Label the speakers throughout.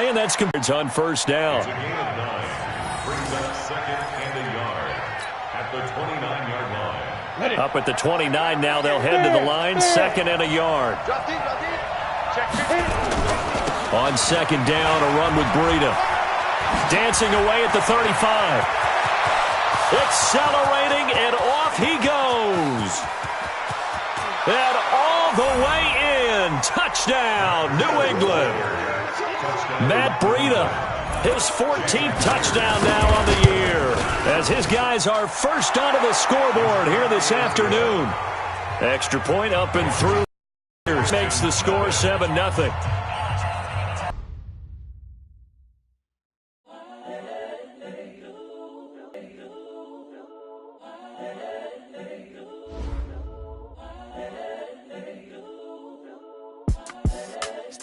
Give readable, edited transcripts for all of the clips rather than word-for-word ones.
Speaker 1: And that's compared on first down.
Speaker 2: Brings up second and a yard at the 29-yard line.
Speaker 1: Up at the 29 now, they'll head to the line, second and a yard. On second down, a run with Breida. Dancing away at the 35. Accelerating, and off he goes. And all the way in. Touchdown, New England. Matt Breida, his 14th touchdown now on the year, as his guys are first onto the scoreboard here this afternoon. Extra point up and through. Makes the score 7-0.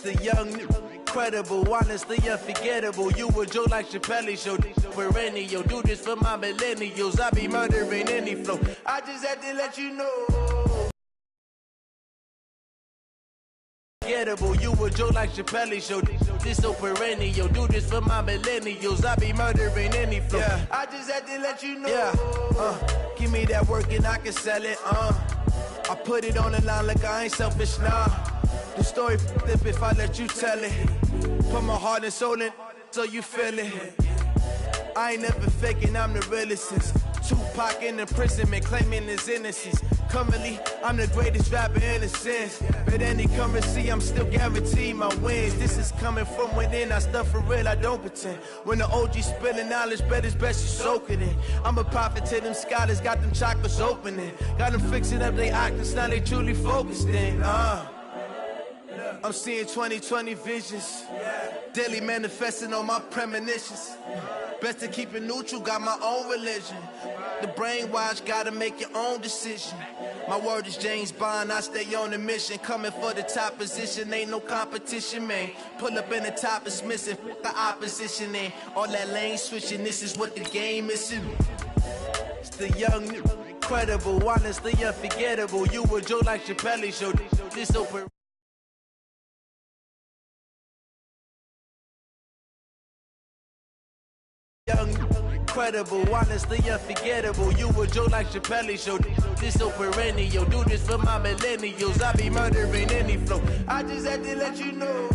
Speaker 3: The young, incredible, honestly unforgettable. You a joke like Chappelle Show. Perennial, do this for my millennials. I be murdering any flow. I just had to let you know. You a joke like Chappelle Show. This so perennial. Do this for my millennials. I be murdering any flow. Yeah. I just had to let you know. Yeah. Give me that work and I can sell it. I put it on the line like I ain't selfish now. The story flip if I let you tell it. Put my heart and soul in so you feel it. I ain't never faking, I'm the realest since Tupac in imprisonment, claiming his innocence. Currently, I'm the greatest rapper in a sense. But any currency, I'm still guaranteed my wins. This is coming from within, I stuff for real, I don't pretend. When the OG spilling knowledge, bet it's best you soak it in. I'm a prophet to them scholars, got them chakras opening. Got them fixing up they octaves, now they truly focused in. I'm seeing 2020 visions. Daily manifesting on my premonitions. Best to keep it neutral, got my own religion. The brainwash, gotta make your own decision. My word is James Bond, I stay on a mission. Coming for the top position, ain't no competition, man. Pull up in the top is missing, fuck the opposition, and all that lane switching, this is what the game is. It's the young, incredible, honestly unforgettable. You a joke like Chappelle Show. This open. Young, incredible, honestly unforgettable. You a joke like Chappelle Show. This so perennial. Do this for my millennials. I be murdering any flow. I just had to let you know.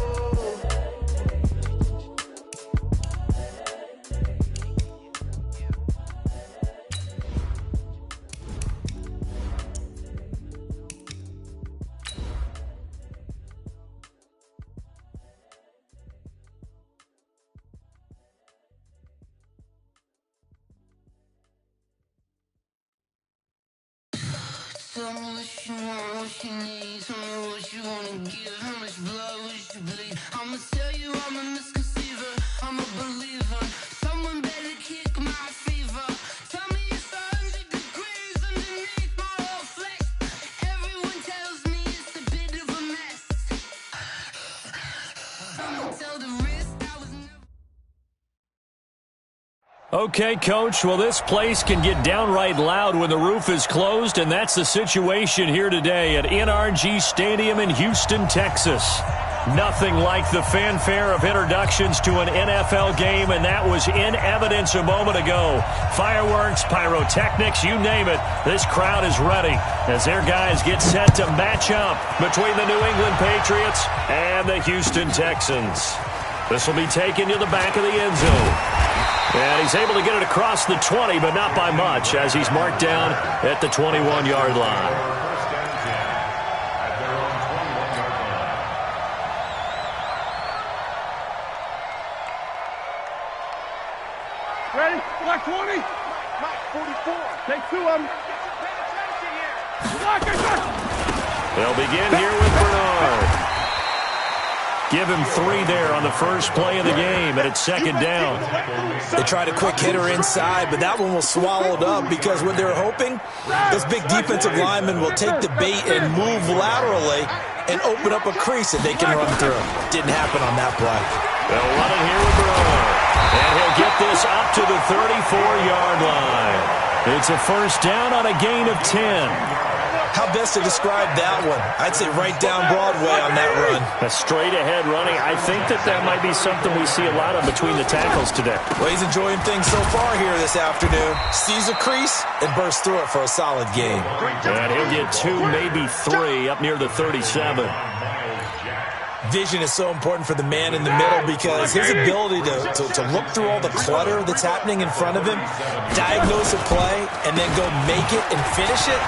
Speaker 4: Tell me what you want, what you need. Tell me what you wanna give. How much blood would you bleed? I'ma tell you I'm a misconceiver. I'm a believer. Someone better kick my fever. Tell me it's 100 degrees underneath my whole flesh. Everyone tells me it's a bit of a mess. I'ma tell the risk I was never.
Speaker 1: Okay, Coach, well, this place can get downright loud when the roof is closed, and that's the situation here today at NRG Stadium in Houston, Texas. Nothing like the fanfare of introductions to an NFL game, and that was in evidence a moment ago. Fireworks, pyrotechnics, you name it, this crowd is ready as their guys get set to match up between the New England Patriots and the Houston Texans. This will be taken to the back of the end zone. And he's able to get it across the 20, but not by much, as he's marked down at the 21-yard line.
Speaker 5: Ready? Block 20. Block 44. Take two of them. Block it.
Speaker 1: They'll begin here with Bernard. Give him 3 there on the first play of the game, and it's second down.
Speaker 6: They tried a quick hitter inside, but that one was swallowed up because what they're hoping, this big defensive lineman will take the bait and move laterally and open up a crease that they can run through. Didn't happen on that play.
Speaker 1: They'll run it here with Bernard, and he'll get this up to the 34-yard line. It's a first down on a gain of 10.
Speaker 6: How best to describe that one? I'd say right down Broadway on that run.
Speaker 1: A straight-ahead running. I think that might be something we see a lot of between the tackles today.
Speaker 6: Well, he's enjoying things so far here this afternoon. Sees a crease and bursts through it for a solid game.
Speaker 1: And he'll get 2, maybe 3 up near the 37.
Speaker 6: Vision is so important for the man in the middle because his ability to look through all the clutter that's happening in front of him, diagnose a play, and then go make it and finish it,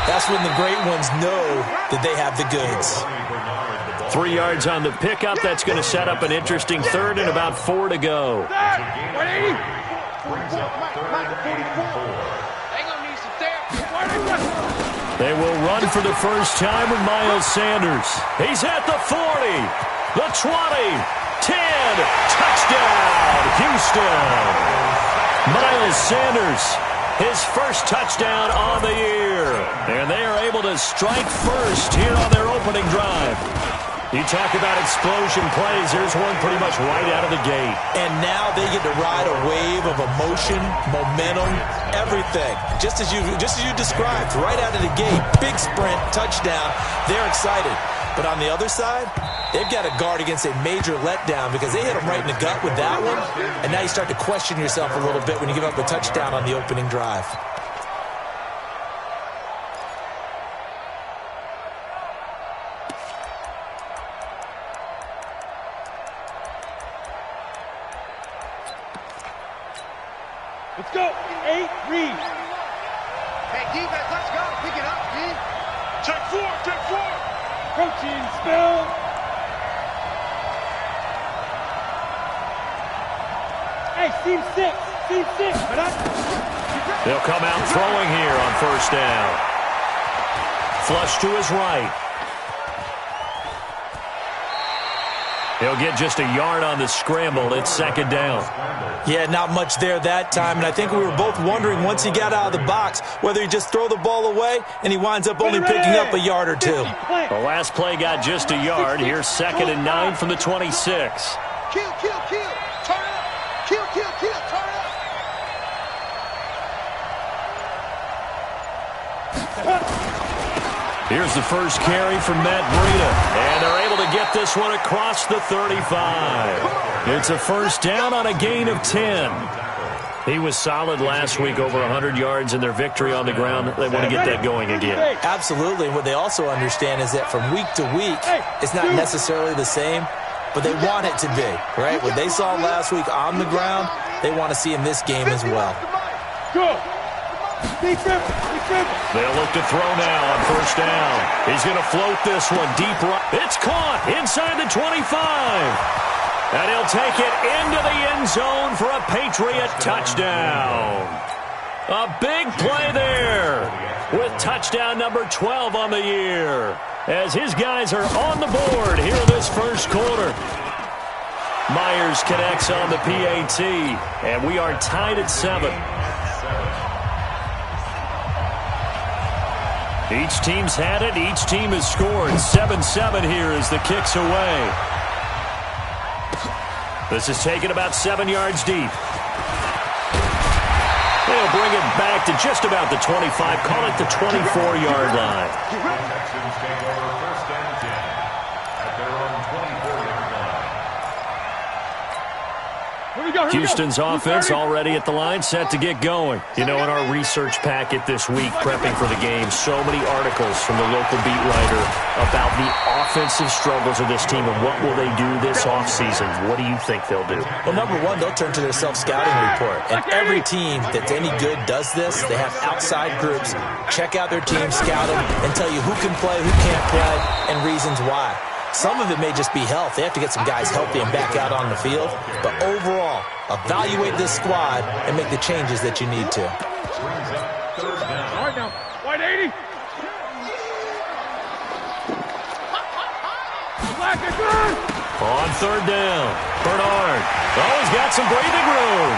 Speaker 6: that's when the great ones know that they have the goods.
Speaker 1: 3 yards on the pickup. That's going to set up an interesting third and about 4 to go. They will run for the first time with Miles Sanders. He's at the 40, the 20, 10, touchdown, Houston. Miles Sanders, his first touchdown on the year. And they are able to strike first here on their opening drive. You talk about explosion plays. There's one pretty much right out of the gate.
Speaker 6: And now they get to ride a wave of emotion, momentum, everything. Just as you described, right out of the gate, big sprint, touchdown. They're excited. But on the other side, they've got to guard against a major letdown because they hit them right in the gut with that one. And now you start to question yourself a little bit when you give up a touchdown on the opening drive.
Speaker 5: Let's go. 8, read.
Speaker 7: Hey, defense, let's go. Pick it up, D.
Speaker 5: Check 4, check 4. Coaching, spell. Hey, team 6.
Speaker 1: They'll come out throwing here on first down. Flush to his right. He'll get just a yard on the scramble. It's second down.
Speaker 6: Yeah, not much there that time, and I think we were both wondering once he got out of the box whether he just throw the ball away, and he winds up only picking up a yard or 2.
Speaker 1: The last play got just a yard. Here's 2nd and 9 from the 26.
Speaker 7: Kill. Turn up. Kill. Turn up.
Speaker 1: Here's the first carry from Matt Breida, and they're able to get this one across the 35. It's a first down on a gain of 10. He was solid last week, over 100 yards in their victory on the ground. They want to get that going again.
Speaker 6: Absolutely. And what they also understand is that from week to week, it's not necessarily the same, but they want it to be, right? What they saw last week on the ground, they want to see in this game as well.
Speaker 5: Go.
Speaker 1: They'll look to throw now on first down. He's going to float this one deep right. It's caught inside the 25. And he'll take it into the end zone for a Patriot touchdown. A big play there with touchdown number 12 on the year as his guys are on the board here in this first quarter. Myers connects on the PAT, and we are tied at 7. Each team's had it. Each team has scored. 7-7 here as the kick's away. This is taken about 7 yards deep. They'll bring it back to just about the 25. Call it the 24-yard line.
Speaker 2: Texans take over first and 10 at their own 24-yard line.
Speaker 1: Houston's offense already at the line, set to get going. You know, in our research packet this week, prepping for the game, so many articles from the local beat writer about the offensive struggles of this team and what will they do this offseason. What do you think they'll do?
Speaker 6: Well, number one, they'll turn to their self-scouting report. And every team that's any good does this. They have outside groups. Check out their team, scout them, and tell you who can play, who can't play, and reasons why. Some of it may just be health. They have to get some guys healthy and back out on the field. But overall, evaluate this squad and make the changes that you need to.
Speaker 5: All right now. White 80. Black is good.
Speaker 1: On third down, Bernard. Oh, he's got some breathing room.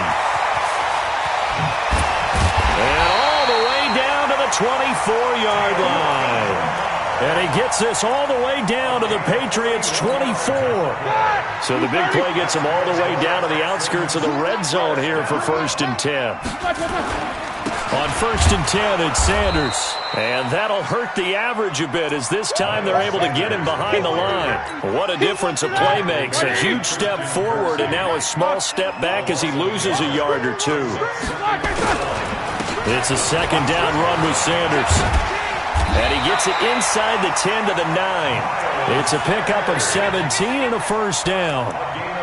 Speaker 1: And all the way down to the 24-yard line. And he gets this all the way down to the Patriots' 24. So the big play gets him all the way down to the outskirts of the red zone here for first and 10. On 1st and 10, it's Sanders. And that'll hurt the average a bit as this time they're able to get him behind the line. What a difference a play makes. A huge step forward and now a small step back as he loses a yard or two. It's a second down run with Sanders. And he gets it inside the 10 to the 9. It's a pickup of 17 and a first down.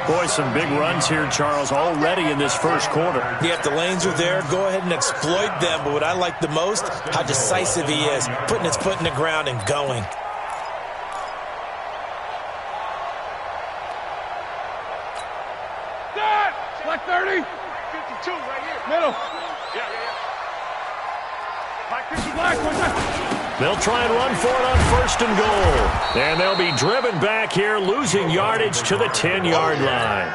Speaker 1: Boy, some big runs here, Charles, already in this first quarter.
Speaker 6: Yeah, if the lanes are there, go ahead and exploit them. But what I like the most, how decisive he is, putting his foot in the ground and going.
Speaker 5: Black 30.
Speaker 7: 52 right here.
Speaker 5: Middle.
Speaker 7: Yeah. Black 50.
Speaker 5: Black, what's that?
Speaker 1: They'll try and run for it on 1st and goal. And they'll be driven back here, losing yardage to the 10-yard line.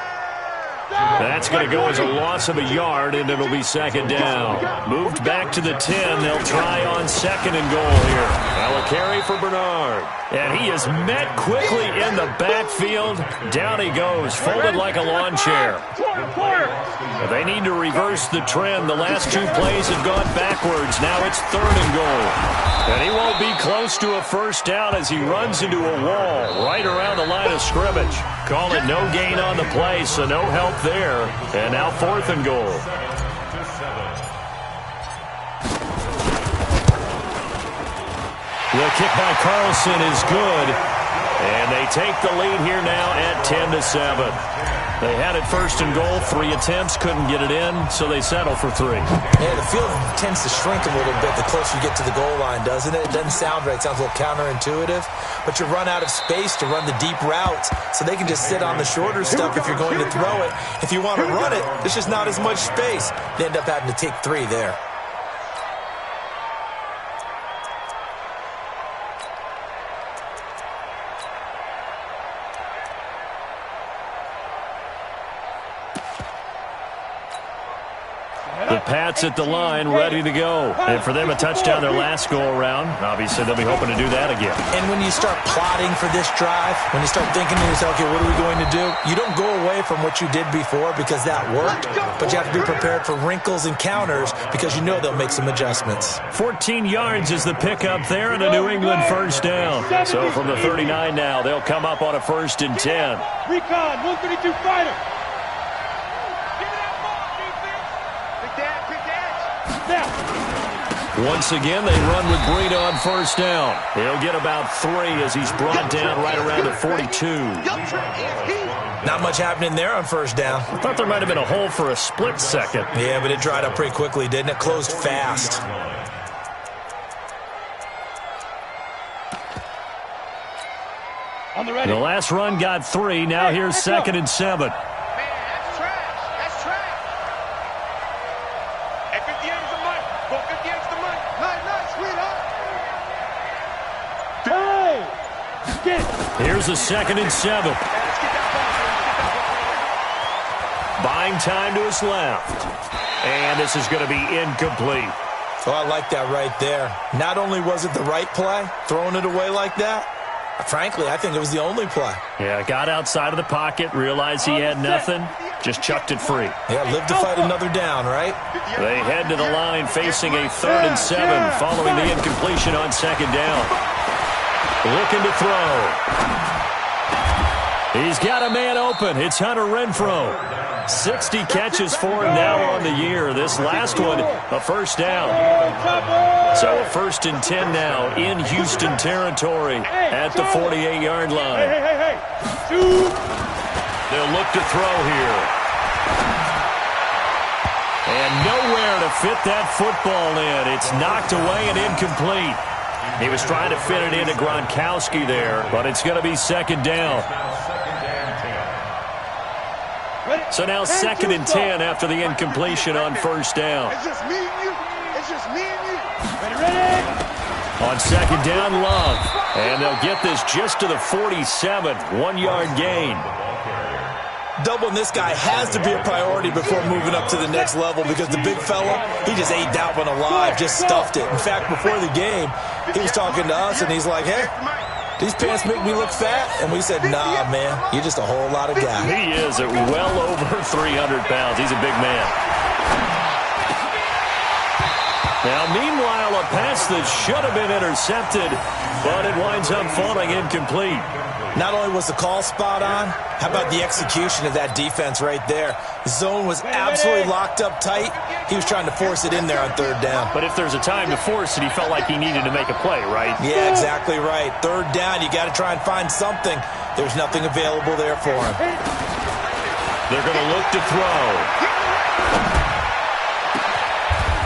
Speaker 1: That's going to go as a loss of a yard, and it'll be second down. Moved back to the 10. They'll try on 2nd and goal here. Now a carry for Bernard. And he is met quickly in the backfield. Down he goes, folded like a lawn chair. They need to reverse the trend. The last 2 plays have gone backwards. Now it's 3rd and goal. And he won't be close to a first down as he runs into a wall right around the line of scrimmage. Call it no gain on the play, so no help there. And now 4th and goal. The kick by Carlson is good. And they take the lead here now at 10-7. They had it 1st and goal, 3 attempts, couldn't get it in, so they settle for 3.
Speaker 6: Yeah, the field tends to shrink a little bit the closer you get to the goal line, doesn't it? It doesn't sound right. It sounds a little counterintuitive. But you run out of space to run the deep routes, so they can just sit on the shorter stuff if you're going to throw it. If you want to run it, there's just not as much space. They end up having to take 3 there.
Speaker 1: The Pats at the line, ready to go. And for them, a touchdown their last go-around. Obviously, they'll be hoping to do that again.
Speaker 6: And when you start plotting for this drive, when you start thinking to yourself, okay, what are we going to do? You don't go away from what you did before because that worked, but you have to be prepared for wrinkles and counters because you know they'll make some adjustments.
Speaker 1: 14 yards is the pickup there and a New England first down. So from the 39 now, they'll come up on a 1st and 10.
Speaker 5: Recon, 132 fighter.
Speaker 1: Once again, they run with Breida on 1st down. He'll get about 3 as he's brought down right around the 42.
Speaker 6: Not much happening there on 1st down.
Speaker 1: I thought there might have been a hole for a split second.
Speaker 6: Yeah, but it dried up pretty quickly, didn't it? Closed fast.
Speaker 5: On the ready.
Speaker 1: The last run got 3. Now here's 2nd and 7. Here's a 2nd and 7. Buying time to his left. And this is going to be incomplete.
Speaker 6: Oh, I like that right there. Not only was it the right play, throwing it away like that, frankly, I think it was the only play.
Speaker 1: Yeah, got outside of the pocket, realized he had nothing, just chucked it free.
Speaker 6: Yeah, live to fight another down, right?
Speaker 1: They head to the line facing a 3rd and 7 following the incompletion on 2nd down. Looking to throw. He's got a man open. It's Hunter Renfrow. 60 catches for him now on the year. This last one, a first down. So a 1st and 10 now in Houston territory at the 48-yard line. They'll look to throw here. And nowhere to fit that football in. It's knocked away and incomplete. He was trying to fit it into Gronkowski there, but it's going to be 2nd down. So now 2nd and 10 after the incompletion on 1st down.
Speaker 7: It's just me and you. It's just me and you.
Speaker 5: Ready.
Speaker 1: On 2nd down, Love. And they'll get this just to the 47, 1-yard gain.
Speaker 6: Doubling this guy has to be a priority before moving up to the next level because the big fella, he just ate that one alive, just stuffed it. In fact, before the game, he was talking to us, and he's like, hey, these pants make me look fat? And we said, nah, man, you're just a whole lot of guy.
Speaker 1: He is at well over 300 pounds. He's a big man. Now, meanwhile, a pass that should have been intercepted, but it winds up falling incomplete.
Speaker 6: Not only was the call spot on, how about the execution of that defense right there? The zone was absolutely locked up tight. He was trying to force it in there on third down.
Speaker 1: But if there's a time to force it, he felt like he needed to make a play, right?
Speaker 6: Yeah, exactly right. Third down, you got to try and find something. There's nothing available there for him.
Speaker 1: They're going to look to throw.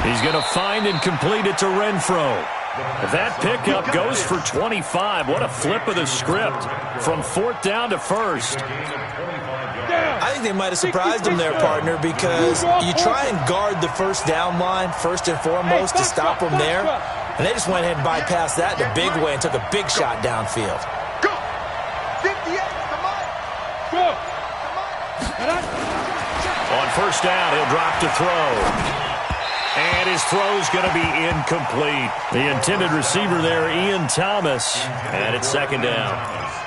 Speaker 1: He's going to find and complete it to Renfro. That pickup goes for 25. What a flip of the script from fourth down to first.
Speaker 6: I think they might have surprised him there, partner, because you try and guard the first down line first and foremost to stop them there, and they just went ahead and bypassed that in a big way and took a big shot downfield.
Speaker 7: Go! 58, come on! Go!
Speaker 1: On first down, he'll drop to throw. And his throw's going to be incomplete. The intended receiver there, Ian Thomas, and it's second down.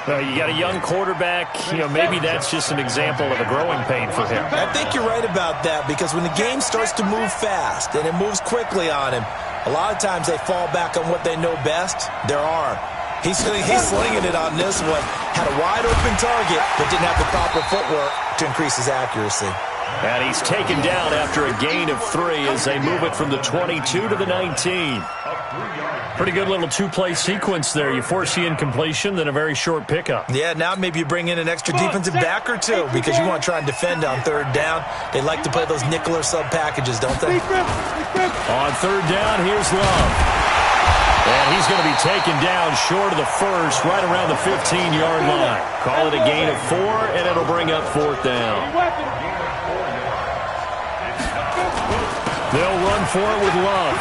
Speaker 1: You got a young quarterback. Maybe that's just an example of a growing pain for him.
Speaker 6: I think you're right about that, because when the game starts to move fast and it moves quickly on him, a lot of times they fall back on what they know best, their arm. He's slinging it on this one. Had a wide-open target, but didn't have the proper footwork to increase his accuracy.
Speaker 1: And he's taken down after a gain of 3 as they move it from the 22 to the 19. Pretty good little two-play sequence there. You force the incompletion, then a very short pickup.
Speaker 6: Yeah, now maybe you bring in an extra defensive back or two because you want to try and defend on third down. They like to play those nickel or sub packages, don't they?
Speaker 1: On third down, here's Love. And he's going to be taken down short of the first, right around the 15-yard line. Call it a gain of 4, and it'll bring up fourth down. They'll run for it with Love.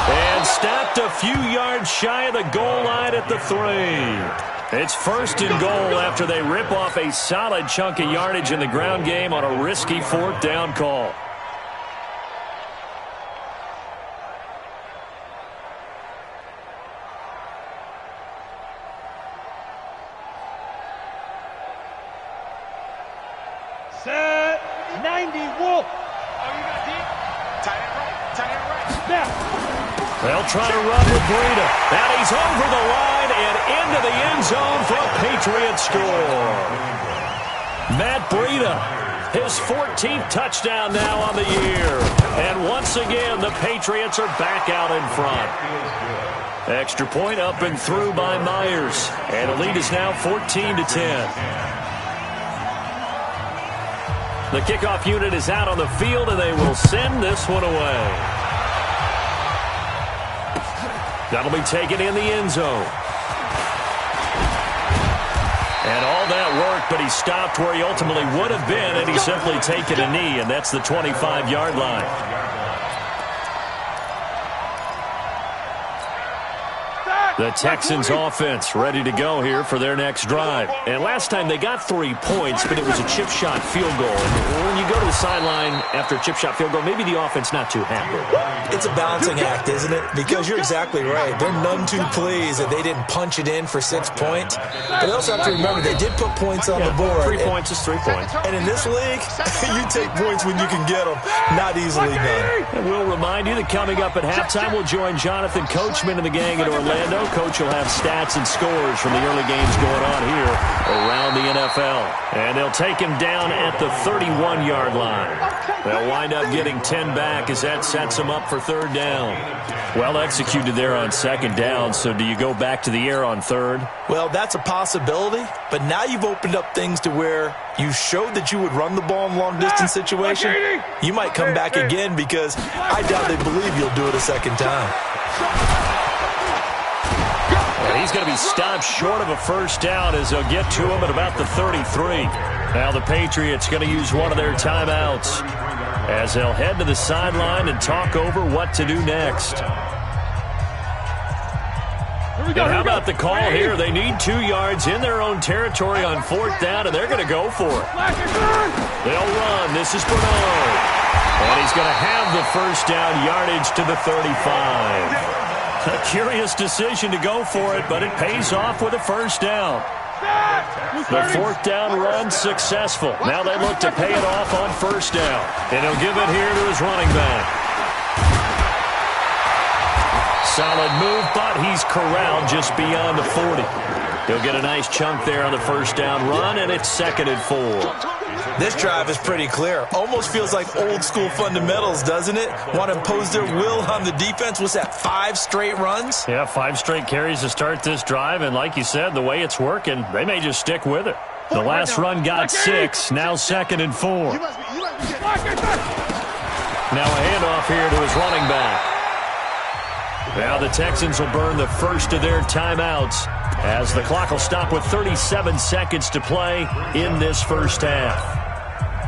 Speaker 1: And stopped a few yards shy of the goal line at the 3. It's first and goal after they rip off a solid chunk of yardage in the ground game on a risky fourth down call.
Speaker 5: Set 90 Wolf.
Speaker 1: They'll try to run with Breida. And he's over the line and into the end zone for a Patriot score. Matt Breida, his 14th touchdown now on the year. And once again, the Patriots are back out in front. Extra point up and through by Myers. And the lead is now 14-10. The kickoff unit is out on the field, and they will send this one away. That'll be taken in the end zone. And all that work, but he stopped where he ultimately would have been, and he's simply taken a knee, and that's the 25-yard line. The Texans offense ready to go here for their next drive. And last time they got 3 points, but it was a chip shot field goal. And when you go to the sideline after a chip shot field goal, maybe the offense not too happy.
Speaker 6: It's a balancing act, isn't it? Because you're exactly right. They're none too pleased that they didn't punch it in for 6 points. But they also have to remember they did put points on the board.
Speaker 1: 3 points is 3 points.
Speaker 6: And in this league, you take points when you can get them. Not easily done.
Speaker 1: And we'll remind you that coming up at halftime, we'll join Jonathan Coachman and the gang at Orlando. Coach will have stats and scores from the early games going on here around the NFL. And they'll take him down at the 31-yard line. They'll wind up getting 10 back as that sets them up for third down. Well executed there on second down, so do you go back to the air on third?
Speaker 6: Well, that's a possibility, but now you've opened up things to where you showed that you would run the ball in long-distance situation. You might come back again because I doubt they believe you'll do it a second time.
Speaker 1: And he's going to be stopped short of a first down as they'll get to him at about the 33. Now the Patriots going to use one of their timeouts as they'll head to the sideline and talk over what to do next. And how about the call here? They need 2 yards in their own territory on fourth down, and they're going to go for it. They'll run. This is Bernard. And he's going to have the first down yardage to the 35. A curious decision to go for it, but it pays off with a first down. The fourth down run successful. Now they look to pay it off on first down. And he'll give it here to his running back. Solid move, but he's corralled just beyond the 40. He'll get a nice chunk there on the first down run, and it's 2nd and 4.
Speaker 6: This drive is pretty clear. Almost feels like old-school fundamentals, doesn't it? Want to impose their will on the defense. What's that, 5 straight runs?
Speaker 1: Yeah, 5 straight carries to start this drive, and like you said, the way it's working, they may just stick with it. The last run got 6, now 2nd and 4. Now a handoff here to his running back. Now the Texans will burn the first of their timeouts as the clock will stop with 37 seconds to play in this first half.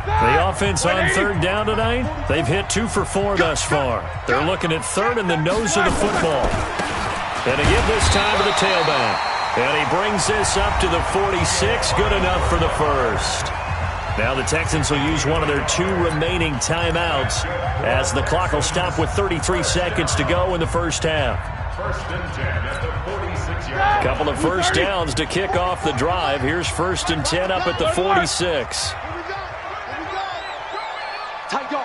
Speaker 1: The offense on 3rd down tonight, they've hit 2 for 4 thus far. They're looking at 3rd and the nose of the football. And again this time to the tailback. And he brings this up to the 46, good enough for the first. Now the Texans will use one of their 2 remaining timeouts as the clock will stop with 33 seconds to go in the first half.
Speaker 2: 1st and 10 at the 46-yard.
Speaker 1: Couple of first downs to kick off the drive. Here's 1st and 10 up at the 46.
Speaker 5: Tight go.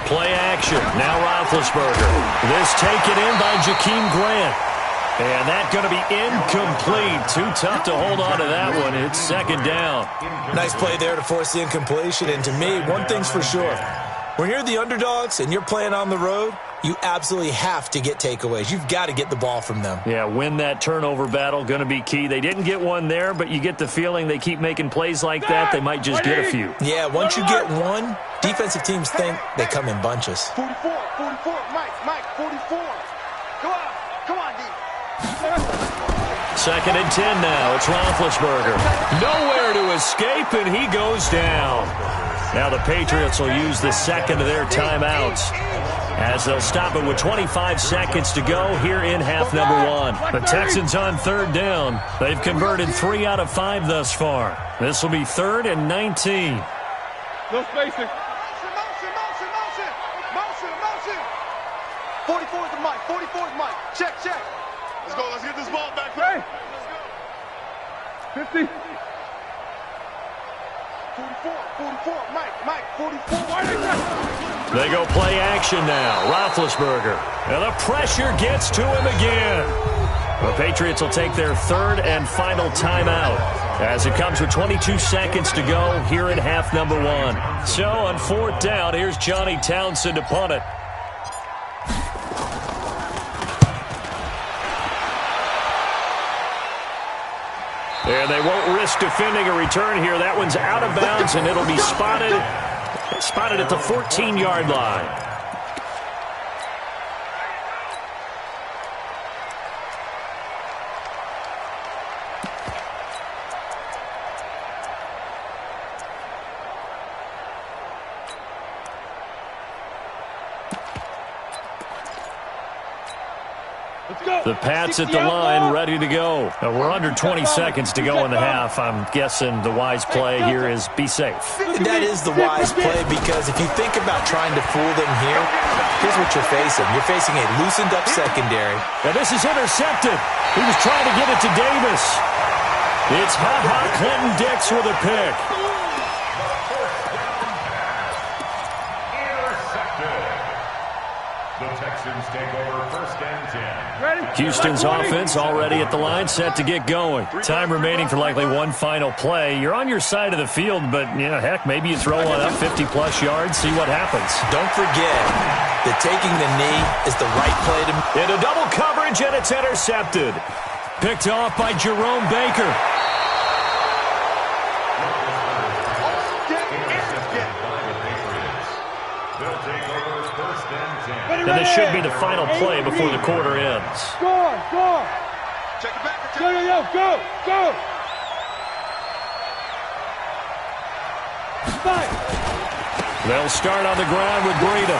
Speaker 1: Play action. Now Roethlisberger. This taken in by Jakeem Grant. And that's going to be incomplete. Too tough to hold on to that one. It's 2nd down.
Speaker 6: Nice play there to force the incompletion. And to me, one thing's for sure. When you're the underdogs and you're playing on the road, you absolutely have to get takeaways. You've got to get the ball from them.
Speaker 1: Yeah, win that turnover battle, going to be key. They didn't get one there, but you get the feeling they keep making plays like that, they might just get a few.
Speaker 6: Yeah, once you get one, defensive teams think they come in bunches.
Speaker 7: 44, Mike, 44. Come on, D.
Speaker 1: 2nd and 10 now. It's Roethlisberger. Nowhere to escape, and he goes down. Now the Patriots will use the 2nd of their timeouts as they'll stop it with 25 seconds to go here in half number 1. The Texans on 3rd down. They've converted 3 out of 5 thus far. This will be 3rd and 19.
Speaker 5: No spacing.
Speaker 7: Motion. 44 is the Mike. Check. Let's get this ball back.
Speaker 5: Hey. 50.
Speaker 7: 44, Mike, 44.
Speaker 1: They go play action now. Roethlisberger. And the pressure gets to him again. The Patriots will take their 3rd and final timeout as it comes with 22 seconds to go here in half number 1. So on 4th down, here's Johnny Townsend to punt it. And they won't risk defending a return here. That one's out of bounds, and it'll be spotted at the 14-yard line. The Pats at the line, ready to go. Now we're under 20 seconds to go in the half. I'm guessing the wise play here is be safe.
Speaker 6: That is the wise play because if you think about trying to fool them here, here's what you're facing. You're facing a loosened-up secondary.
Speaker 1: Now this is intercepted. He was trying to get it to Davis. It's Clinton Dix with a pick.
Speaker 2: The Texans take over 1st and 10.
Speaker 1: Houston's offense already at the line, set to get going. Time remaining for likely one final play. You're on your side of the field, but, heck, maybe you throw one up 50-plus yards, see what happens.
Speaker 6: Don't forget that taking the knee is the right play to make.
Speaker 1: Into double coverage, and it's intercepted. Picked off by Jerome Baker. And this should be the final play before the quarter ends.
Speaker 5: Go.
Speaker 7: Check it back.
Speaker 5: Go.
Speaker 1: They'll start on the ground with Breida.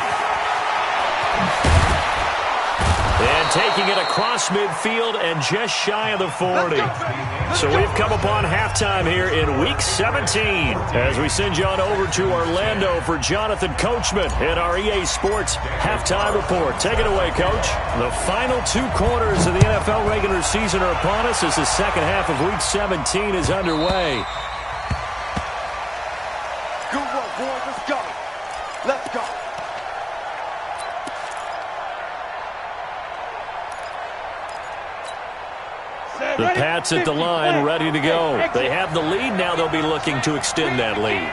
Speaker 1: And taking it across midfield and just shy of the 40. So we've come upon halftime here in Week 17 as we send you on over to Orlando for Jonathan Coachman in our EA Sports Halftime Report. Take it away, Coach. The final 2 quarters of the NFL regular season are upon us as the second half of Week 17 is underway.
Speaker 7: Good work.
Speaker 1: The Pats at the line, ready to go. They have the lead now. They'll be looking to extend that lead.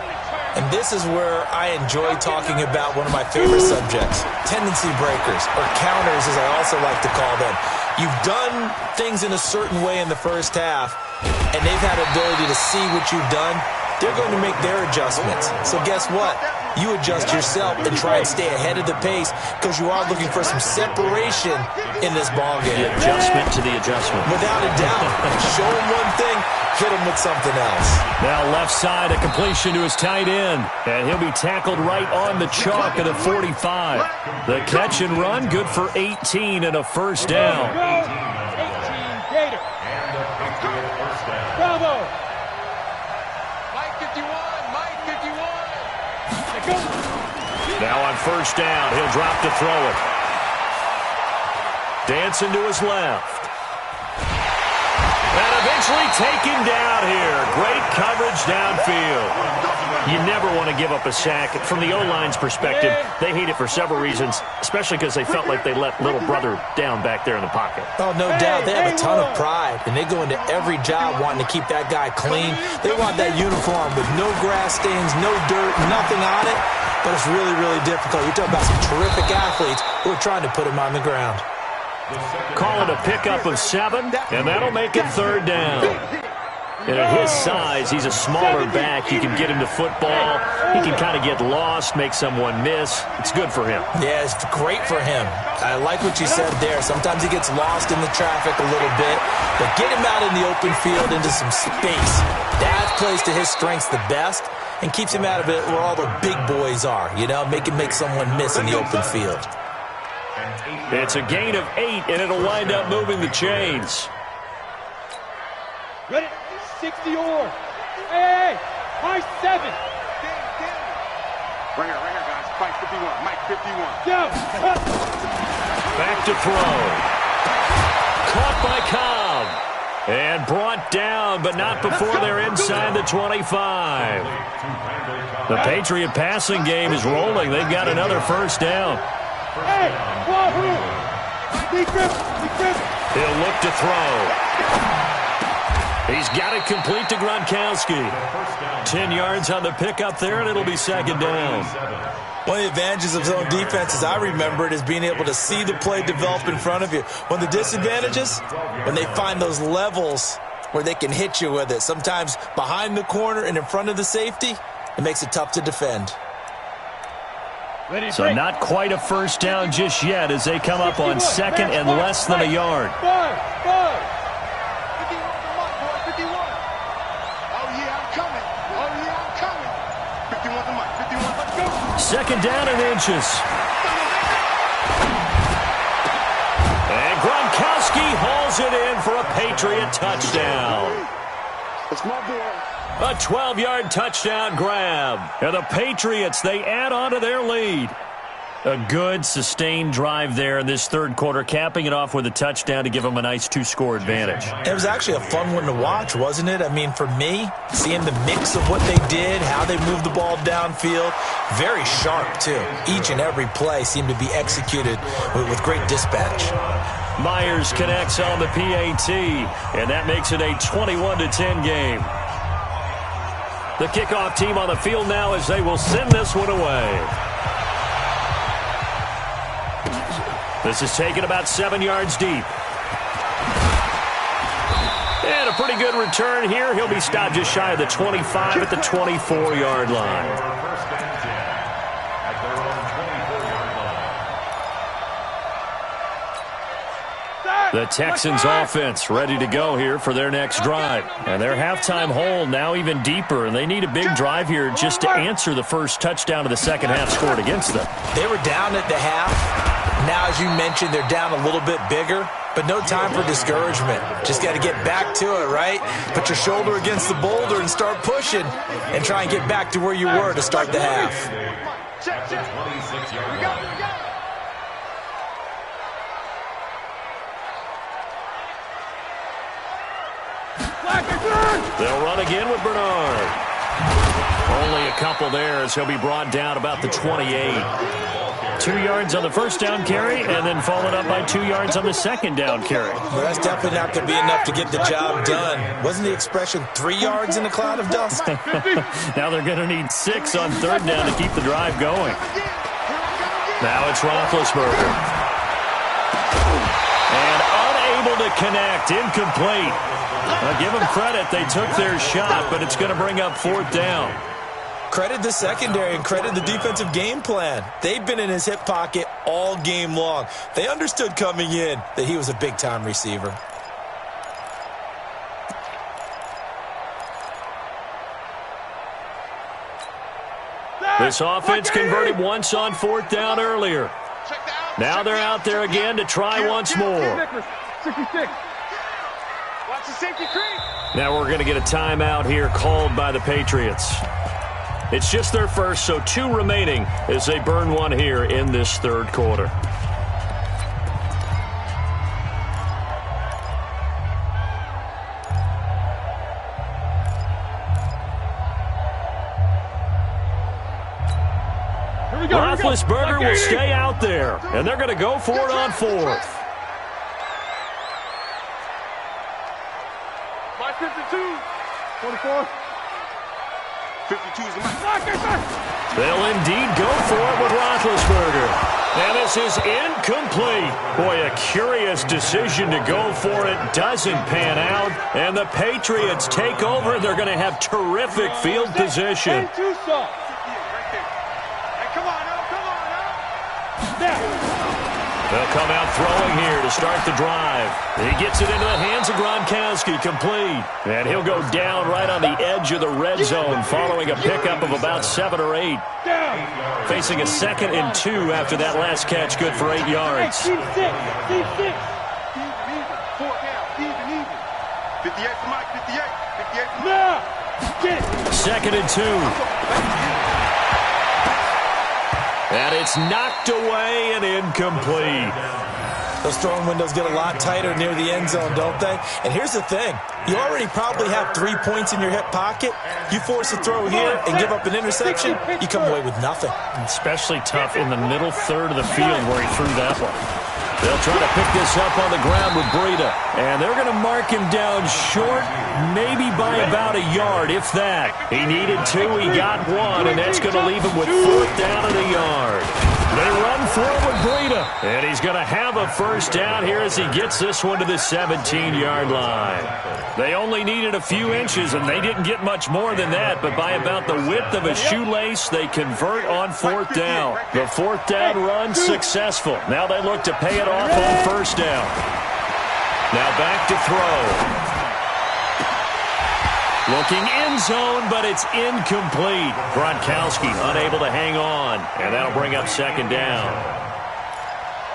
Speaker 6: And this is where I enjoy talking about one of my favorite subjects, tendency breakers, or counters as I also like to call them. You've done things in a certain way in the first half, and they've had the ability to see what you've done. They're going to make their adjustments. So guess what? You adjust yourself and try and stay ahead of the pace because you are looking for some separation in this ballgame.
Speaker 1: The adjustment to the adjustment.
Speaker 6: Without a doubt. Show them one thing, hit them with something else.
Speaker 1: Now left side, a completion to his tight end. And he'll be tackled right on the chalk at the 45. The catch and run, good for 18 and a first down.
Speaker 5: 18 Gator.
Speaker 2: And the Patriot first down.
Speaker 5: Bravo.
Speaker 7: Mike 51, Mike 51.
Speaker 1: Now on first down, he'll drop to throw it. Dancing to his left. And eventually taken down here. Great coverage downfield. You never want to give up a sack. From the O-line's perspective, they hate it for several reasons, especially because they felt like they let little brother down back there in the pocket.
Speaker 6: Oh, no doubt. They have a ton of pride, and they go into every job wanting to keep that guy clean. They want that uniform with no grass stains, no dirt, nothing on it. But it's really, really difficult. You're talking about some terrific athletes who are trying to put him on the ground.
Speaker 1: Call it a pickup of 7, and that'll make it third down. And at his size, he's a smaller back. You can get him to football. He can kind of get lost, make someone miss. It's good for him.
Speaker 6: Yeah, it's great for him. I like what you said there. Sometimes he gets lost in the traffic a little bit, but get him out in the open field into some space. That plays to his strengths the best and keeps him out of it where all the big boys are, you know, make someone miss in the open field.
Speaker 1: It's a gain of 8, and it'll wind up moving the chains.
Speaker 5: Ready? 60 or. Hey, high 7.
Speaker 7: Right here, guys. Mike 51, Mike 51.
Speaker 5: Down.
Speaker 1: Back to throw. Caught by Cobb. And brought down, but not before they're inside the 25. The Patriot passing game is rolling. They've got another first down.
Speaker 5: Hey, Wahoo. Deep grip.
Speaker 1: He'll look to throw. He's got it complete to Gronkowski. 10 yards on the pickup there, and it'll be second down.
Speaker 6: One of the advantages of zone defense, as I remember it, is being able to see the play develop in front of you. One of the disadvantages, when they find those levels where they can hit you with it, sometimes behind the corner and in front of the safety, it makes it tough to defend.
Speaker 1: So not quite a first down just yet as they come up on second and less than a yard.
Speaker 5: 5.
Speaker 7: 51. Oh, yeah, I'm coming. 51 to Mike, 51. Let's go.
Speaker 1: Second down and inches. And Gronkowski hauls it in for a Patriot touchdown.
Speaker 7: That's my boy.
Speaker 1: A 12-yard touchdown grab. And the Patriots, they add on to their lead. A good, sustained drive there in this third quarter, capping it off with a touchdown to give them a nice 2-score advantage.
Speaker 6: It was actually a fun one to watch, wasn't it? I mean, for me, seeing the mix of what they did, how they moved the ball downfield, very sharp, too. Each and every play seemed to be executed with great dispatch.
Speaker 1: Myers connects on the PAT, and that makes it a 21-10 game. The kickoff team on the field now as they will send this one away. This is taken about 7 yards deep. And a pretty good return here. He'll be stopped just shy of the 25 at the 24-yard line. The Texans offense ready to go here for their next drive. And their halftime hole now even deeper, and they need a big drive here just to answer the first touchdown of the second half scored against them.
Speaker 6: They were down at the half. Now, as you mentioned, they're down a little bit bigger, but no time for discouragement. Just got to get back to it, right? Put your shoulder against the boulder and start pushing and try and get back to where you were to start the half.
Speaker 7: Check. 26-yard line.
Speaker 1: They'll run again with Bernard. Only a couple there as he'll be brought down about the 28. 2 yards on the first down carry, and then followed up by 2 yards on the second down carry.
Speaker 6: Well, that's definitely not going to be enough to get the job done. Wasn't the expression 3 yards in a cloud of dust?
Speaker 1: Now they're going to need 6 on third down to keep the drive going. Now it's Roethlisberger. And unable to connect, incomplete. I'll give them credit. They took their shot, but it's going to bring up fourth down.
Speaker 6: Credit the secondary and credit the defensive game plan. They've been in his hip pocket all game long. They understood coming in that he was a big-time receiver.
Speaker 1: This offense converted once on fourth down earlier. Now they're out there again to try once more.
Speaker 5: 66. Watch the safety creep.
Speaker 1: Now we're going to get a timeout here called by the Patriots. It's just their first, so 2 remaining as they burn one here in this third quarter. Roethlisberger will stay out there, and they're going to go for it on fourth.
Speaker 5: My 52. 24.
Speaker 7: 52 is the mic.
Speaker 1: They'll indeed go for it with Roethlisberger. And this is incomplete. Boy, a curious decision to go for it. Doesn't pan out. And the Patriots take over. They're going to have terrific field position. They'll come out throwing here to start the drive. He gets it into the hands of Gronkowski, complete. And he'll go down right on the edge of the red zone following a pickup of about 7 or 8. Facing a 2nd and 2 after that last catch, good for 8 yards.
Speaker 7: 4 down, even. 58 for Mike, 58 for Mike.
Speaker 1: 2nd and 2. And it's knocked away and incomplete.
Speaker 6: Those throwing windows get a lot tighter near the end zone, don't they? And here's the thing. You already probably have 3 points in your hip pocket. You force a throw here and give up an interception, you come away with nothing.
Speaker 1: Especially tough in the middle third of the field where he threw that one. They'll try to pick this up on the ground with Breida. And they're going to mark him down short, maybe by about a yard, if that. He needed 2, he got 1, and that's going to leave him with 4th down and a yard. They run for it with Breida. And he's going to have a first down here as he gets this one to the 17-yard line. They only needed a few inches, and they didn't get much more than that. But by about the width of a shoelace, they convert on 4th down. The 4th down run successful. Now they look to pay it off on 1st down. Now back to throw. Looking end zone, but it's incomplete. Gronkowski unable to hang on, and that'll bring up 2nd down.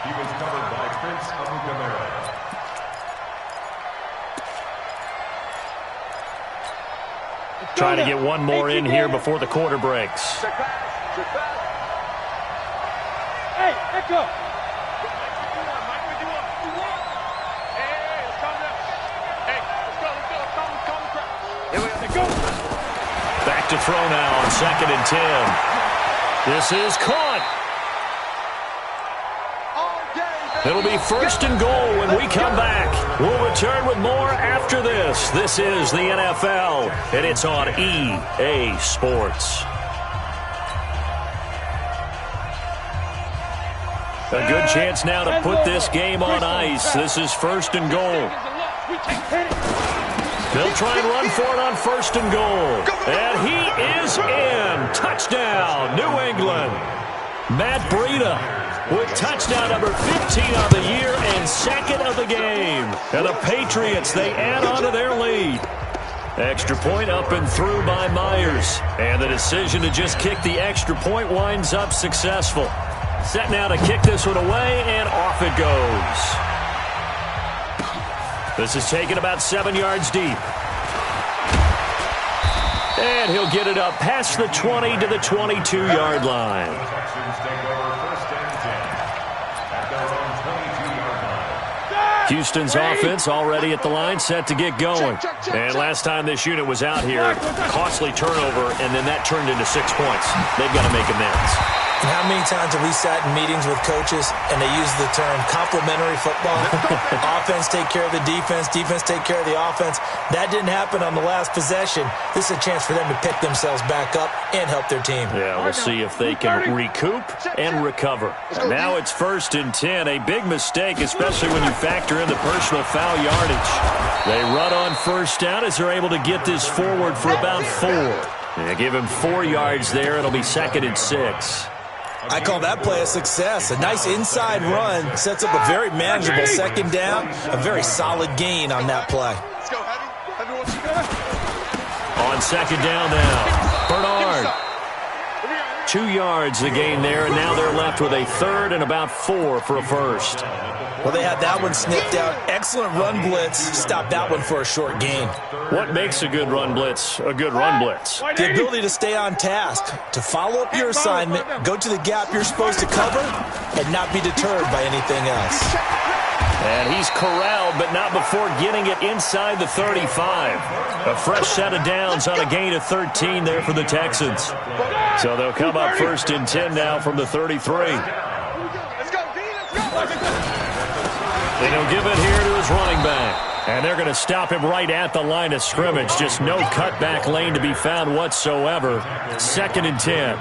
Speaker 2: He was covered by Prince Amukamara.
Speaker 1: Trying to get one more in here before the quarter breaks.
Speaker 5: Hey, Echo.
Speaker 1: Back to throw now on 2nd and 10. This is caught. It'll be 1st and goal when we come back. We'll return with more after this. This is the NFL, and it's on EA Sports. A good chance now to put this game on ice. This is 1st and goal. They'll try and run for it on 1st and goal. And he is in. Touchdown, New England. Matt Breida with touchdown number 15 on the year and 2nd of the game. And the Patriots, they add on to their lead. Extra point up and through by Myers. And the decision to just kick the extra point winds up successful. Set now to kick this one away, and off it goes. This is taken about 7 yards deep. And he'll get it up past the 20 to the 22-yard line. Houston's offense already at the line, set to get going. And last time this unit was out here, costly turnover, and then that turned into 6 points. They've got to make amends.
Speaker 6: And how many times have we sat in meetings with coaches and they use the term complementary football? Offense take care of the defense, defense take care of the offense. That didn't happen on the last possession. This is a chance for them to pick themselves back up and help their team.
Speaker 1: Yeah, we'll see if they can recoup and recover. And now it's 1st and 10. A big mistake, especially when you factor in the personal foul yardage. They run on 1st down as they're able to get this forward for about 4. They give him 4 yards there. It'll be 2nd and 6.
Speaker 6: I call that play a success. A nice inside run sets up a very manageable 2nd down. A very solid gain on that play.
Speaker 7: Let's go, Heavy.
Speaker 1: On 2nd down now, Bernard. 2 yards the gain there, and now they're left with a 3rd and about 4 for a 1st.
Speaker 6: Well, they had that one sniffed out. Excellent run blitz. Stop that one for a short gain.
Speaker 1: What makes a good run blitz a good run blitz?
Speaker 6: The ability to stay on task, to follow up your assignment, go to the gap you're supposed to cover, and not be deterred by anything else.
Speaker 1: And he's corralled, but not before getting it inside the 35. A fresh set of downs on a gain of 13 there for the Texans. So they'll come up 1st and 10 now from the 33. And he'll give it here to his running back. And they're going to stop him right at the line of scrimmage. Just no cutback lane to be found whatsoever. 2nd and 10.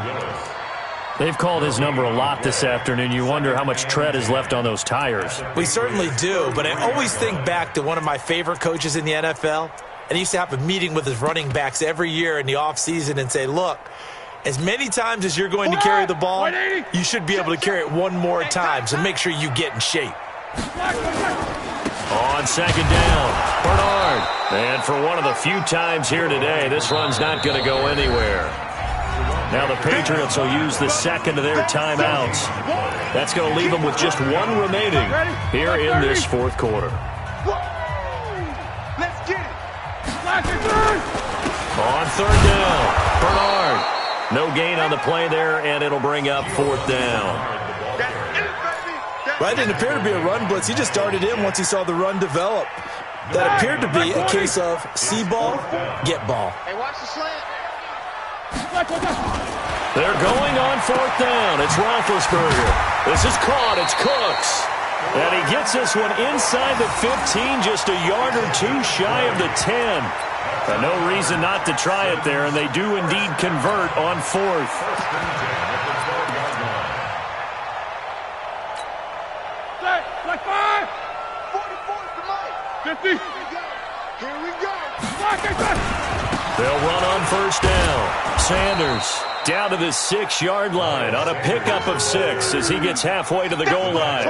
Speaker 1: They've called his number a lot this afternoon. You wonder how much tread is left on those tires.
Speaker 6: We certainly do, but I always think back to one of my favorite coaches in the NFL. And he used to have a meeting with his running backs every year in the offseason and say, look, as many times as you're going to carry the ball, you should be able to carry it one more time, so make sure you get in shape.
Speaker 1: On 2nd down, Bernard. And for one of the few times here today, this run's not going to go anywhere. Now the Patriots will use the 2nd of their timeouts. That's going to leave them with just 1 remaining here in this 4th quarter.
Speaker 7: Let's get it.
Speaker 1: On 3rd down, Bernard. No gain on the play there, and it'll bring up 4th down.
Speaker 6: Well, that didn't appear to be a run blitz. He just darted in once he saw the run develop. That appeared to be a case of see ball, get ball.
Speaker 7: Hey, watch the slant.
Speaker 1: They're going on 4th down. It's Roethlisberger. This is caught. It's Cooks. And he gets this one inside the 15, just a yard or 2 shy of the 10. But no reason not to try it there, and they do indeed convert on 4th.
Speaker 5: Like 5.
Speaker 7: 44 to Mike.
Speaker 5: 50.
Speaker 7: Here we go.
Speaker 1: They'll run on 1st down. Sanders down to the 6-yard line on a pickup of 6 as he gets halfway to the goal line.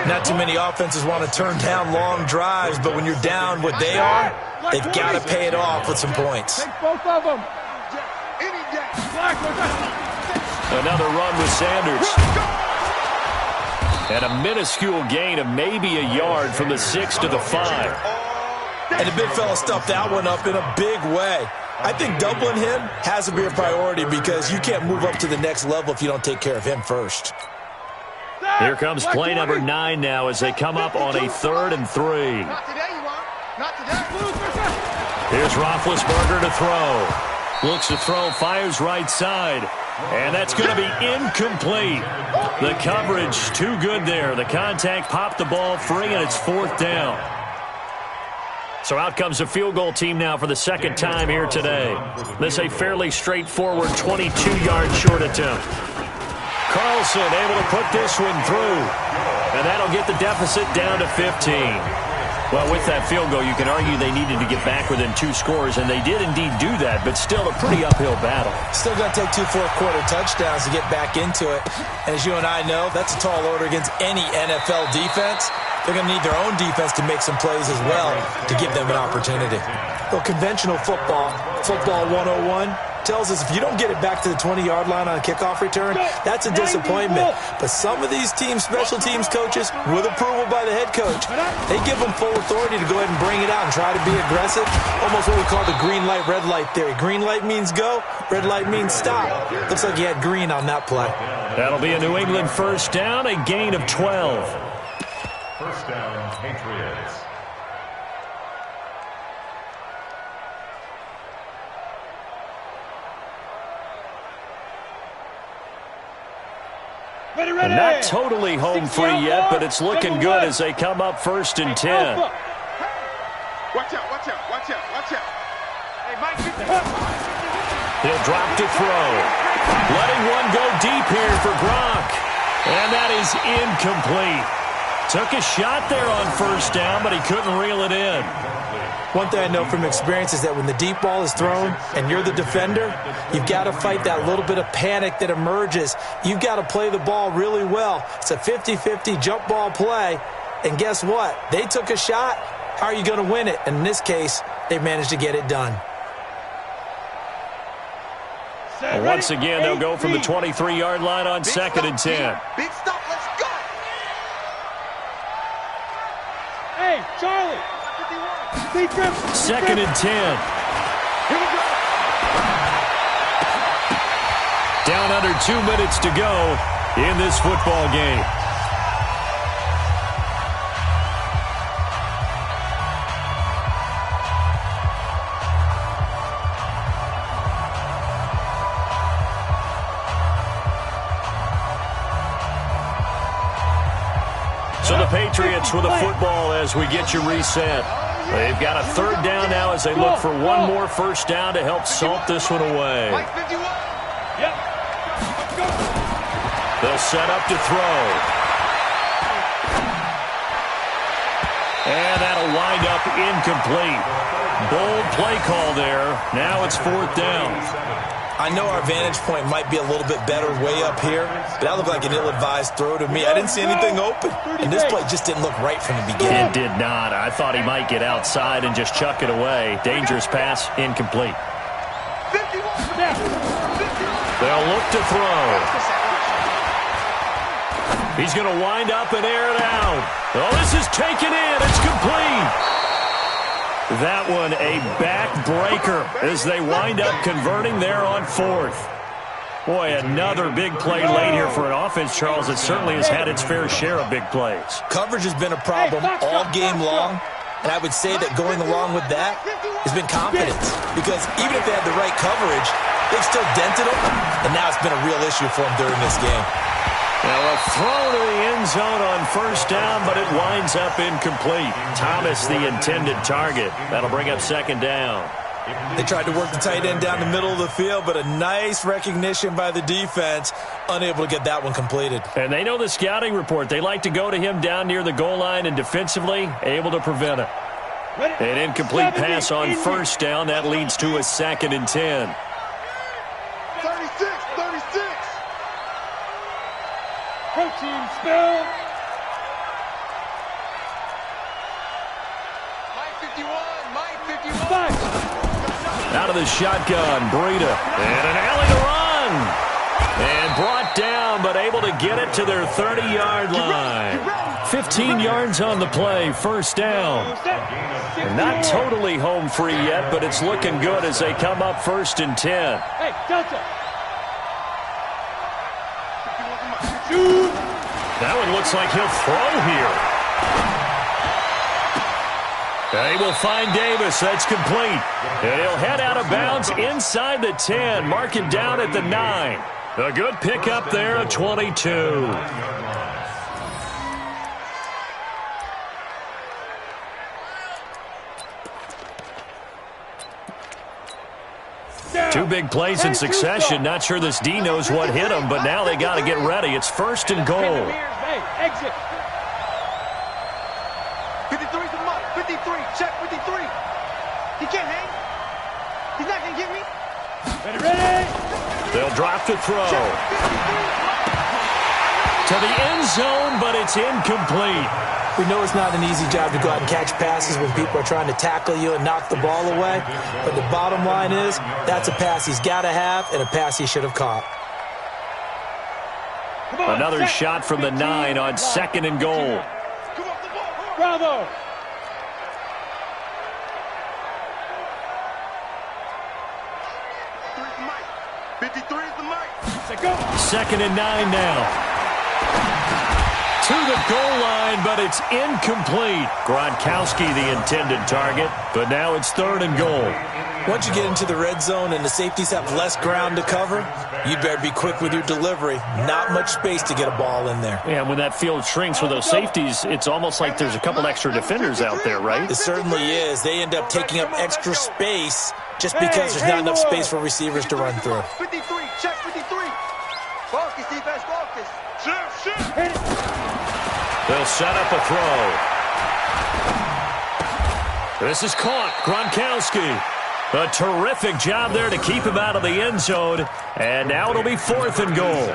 Speaker 6: Not too many offenses want to turn down long drives, but when you're down what they are, they've got to pay it off with some points.
Speaker 5: Take both of them.
Speaker 1: Another run with Sanders. And a minuscule gain of maybe a yard from the 6 to the 5.
Speaker 6: And the big fella stuffed that one up in a big way. I think doubling him has to be a priority because you can't move up to the next level if you don't take care of him first.
Speaker 1: Here comes play number 9 now as they come up on a 3rd and 3.
Speaker 7: Not today, you want. Not today.
Speaker 1: Here's Roethlisberger to throw. Looks to throw, fires right side. And that's going to be incomplete. The coverage too good there. The contact popped the ball free, and it's 4th down. So out comes the field goal team now for the 2nd time here today. This a fairly straightforward 22-yard short attempt. Carlson able to put this one through. And that'll get the deficit down to 15. Well, with that field goal, you can argue they needed to get back within 2 scores, and they did indeed do that, but still a pretty uphill battle.
Speaker 6: Still going to take 2 fourth-quarter touchdowns to get back into it. And as you and I know, that's a tall order against any NFL defense. They're going to need their own defense to make some plays as well to give them an opportunity. Well, conventional football 101, tells us if you don't get it back to the 20-yard line on a kickoff return, that's a disappointment. But some of these teams, special teams coaches, with approval by the head coach, they give them full authority to go ahead and bring it out and try to be aggressive. Almost what we call the green light, red light theory. Green light means go, red light means stop. Looks like he had green on that play.
Speaker 1: That'll be a New England 1st down, a gain of 12.
Speaker 2: 1st down, Patriots.
Speaker 1: And not totally home free yet, but it's looking good as they come up 1st and 10.
Speaker 7: Watch out, watch out, watch out, watch out. Hey, Mike,
Speaker 1: He'll drop to throw. Letting one go deep here for Gronk. And that is incomplete. Took a shot there on 1st down, but he couldn't reel it in.
Speaker 6: One thing I know from experience is that when the deep ball is thrown and you're the defender, you've got to fight that little bit of panic that emerges. You've got to play the ball really well. It's a 50-50 jump ball play. And guess what? They took a shot. How are you going to win it? And in this case, they managed to get it done.
Speaker 1: And once again, they'll go from the 23-yard line on 2nd and 10.
Speaker 7: Big stop, let's go.
Speaker 5: Hey, Charlie.
Speaker 1: 2nd and 10.
Speaker 7: Here we go.
Speaker 1: Down under 2 minutes to go in this football game. So the Patriots with a football as we get you reset. They've got a 3rd down now as they look for one more 1st down to help salt this one away. They'll set up to throw. And that'll wind up incomplete. Bold play call there. Now it's 4th down.
Speaker 6: I know our vantage point might be a little bit better way up here, but that looked like an ill-advised throw to me. I didn't see anything open, and this play just didn't look right from the beginning.
Speaker 1: It did not. I thought he might get outside and just chuck it away. Dangerous pass, incomplete. They'll look to throw. He's going to wind up and air it out. Oh, this is taken in. It's complete. That one a backbreaker as they wind up converting there on 4th. Boy, another big play late here for an offense, Charles, that certainly has had its fair share of big plays.
Speaker 6: Coverage has been a problem all game long, and I would say that going along with that has been confidence. Because even if they had the right coverage, they've still dented them, and now it's been a real issue for them during this game.
Speaker 1: Now a throw to the end zone on 1st down, but it winds up incomplete. Thomas, the intended target. That'll bring up 2nd down.
Speaker 6: They tried to work the tight end down the middle of the field, but a nice recognition by the defense, unable to get that one completed.
Speaker 1: And they know the scouting report. They like to go to him down near the goal line, and defensively, able to prevent it. An incomplete pass on 1st down. That leads to a 2nd and 10.
Speaker 7: 36.
Speaker 5: Protein spill.
Speaker 7: Mike 51.
Speaker 1: Out of the shotgun, Breida. And an alley to run. And brought down, but able to get it to their 30-yard line. 15 yards on the play, 1st down. And not totally home free yet, but it's looking good as they come up 1st and 10.
Speaker 5: Hey, Delta.
Speaker 1: That one looks like he'll throw here. They will find Davis. That's complete. And he'll head out of bounds inside the 10. Mark it down at the 9. A good pickup there of 22. Two big plays in succession. Not sure this D knows what hit him, but now they got to get ready. It's 1st and goal.
Speaker 5: Hey, exit.
Speaker 7: 53's the mark. 53. Check 53. He can't hang. He's not going to get me.
Speaker 5: Ready.
Speaker 1: They'll drop to throw. To the end zone, but it's incomplete.
Speaker 6: We know it's not an easy job to go out and catch passes when people are trying to tackle you and knock the ball away. But the bottom line is, that's a pass he's got to have and a pass he should have caught.
Speaker 1: Another shot from the 9 on 2nd and goal.
Speaker 5: Bravo.
Speaker 7: Mike. 53 is the Mike.
Speaker 1: 2nd and 9 now. to the goal line, but it's incomplete. Gronkowski the intended target, but now it's 3rd and goal.
Speaker 6: Once you get into the red zone and the safeties have less ground to cover, you better be quick with your delivery. Not much space to get a ball in there.
Speaker 1: Yeah, when that field shrinks with those safeties, it's almost like there's a couple extra defenders out there, right?
Speaker 6: It certainly is. They end up taking up extra space just because there's not enough space for receivers to run through.
Speaker 7: 53, check 53. Focus, defense, focus. Shift.
Speaker 1: They'll set up a throw. This is caught. Gronkowski. A terrific job there to keep him out of the end zone. And now it'll be 4th and goal.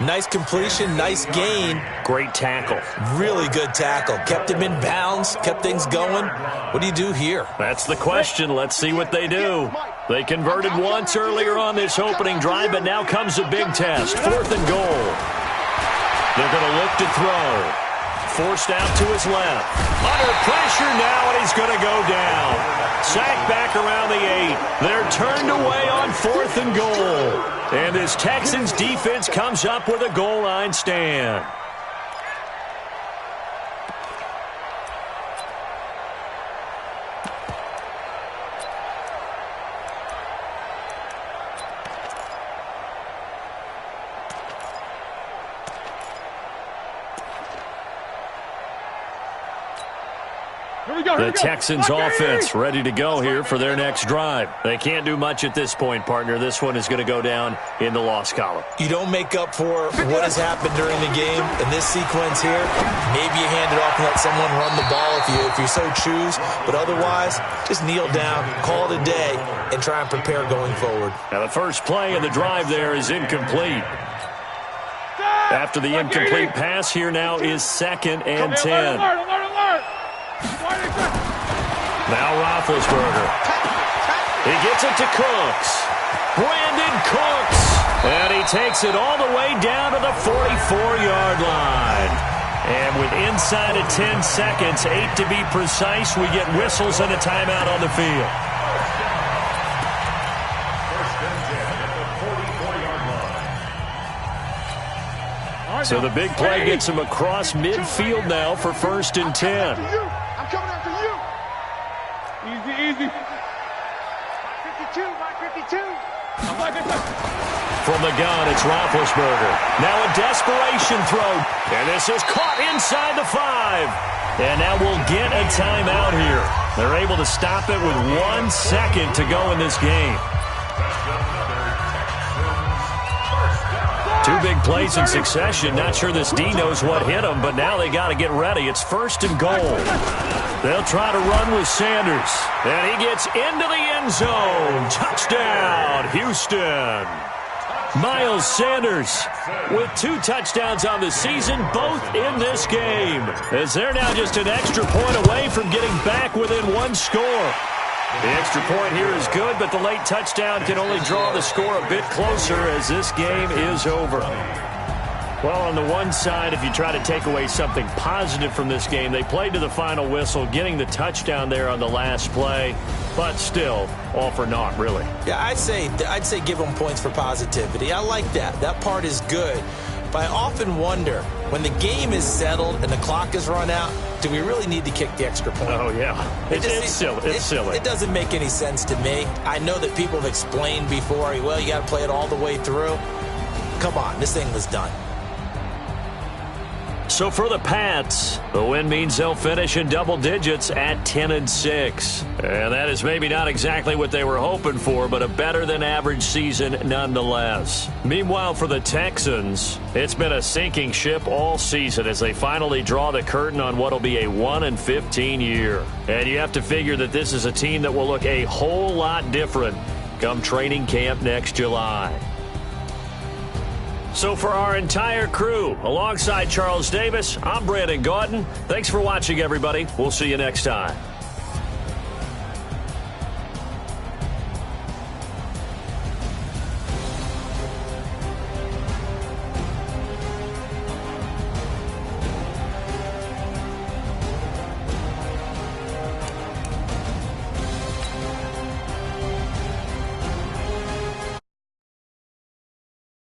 Speaker 6: Nice completion, nice gain.
Speaker 1: Great tackle.
Speaker 6: Really good tackle. Kept him in bounds, kept things going. What do you do here?
Speaker 1: That's the question. Let's see what they do. They converted once earlier on this opening drive, but now comes a big test. 4th and goal. They're going to look to throw. Forced out to his left. Under pressure now, and he's going to go down. Sacked back around the 8. They're turned away on 4th and goal. And this Texans defense comes up with a goal line stand. The Texans offense ready to go here for their next drive. They can't do much at this point, partner. This one is going to go down in the loss column.
Speaker 6: You don't make up for what has happened during the game in this sequence here. Maybe you hand it off and let someone run the ball if you so choose. But otherwise, just kneel down, call it a day, and try and prepare going forward.
Speaker 1: Now the first play of the drive there is incomplete. After the incomplete pass, here now is 2nd and 10. Now Roethlisberger. He gets it to Cooks. Brandon Cooks. And he takes it all the way down to the 44-yard line. And with inside of 10 seconds, 8 to be precise, we get whistles and a timeout on the field. So the big play gets him across midfield now for 1st and 10.
Speaker 7: I'm coming after you. Easy. 52, my 52.
Speaker 1: From the gun, it's Roethlisberger. Now a desperation throw. And this is caught inside the 5. And now we'll get a timeout here. They're able to stop it with 1 second to go in this game. 2 big plays in succession. Not sure this D knows what hit him, but now they got to get ready. It's 1st and goal. They'll try to run with Sanders. And he gets into the end zone. Touchdown, Houston. Miles Sanders with 2 touchdowns on the season, both in this game. As they're now just an extra point away from getting back within 1 score. The extra point here is good, but the late touchdown can only draw the score a bit closer as this game is over. Well, on the one side, if you try to take away something positive from this game, they played to the final whistle, getting the touchdown there on the last play, but still, all for naught, really. Yeah, I'd say give them points for positivity. I like that. That part is good. But I often wonder, when the game is settled and the clock is run out, do we really need to kick the extra point? Oh, yeah. It's silly. It's silly. It doesn't make any sense to me. I know that people have explained before, well, you got to play it all the way through. Come on, this thing was done. So for the Pats, the win means they'll finish in double digits at 10-6. And that is maybe not exactly what they were hoping for, but a better-than-average season nonetheless. Meanwhile, for the Texans, it's been a sinking ship all season as they finally draw the curtain on what will be a 1-15 year. And you have to figure that this is a team that will look a whole lot different come training camp next July. So for our entire crew, alongside Charles Davis, I'm Brandon Gaudin. Thanks for watching, everybody. We'll see you next time.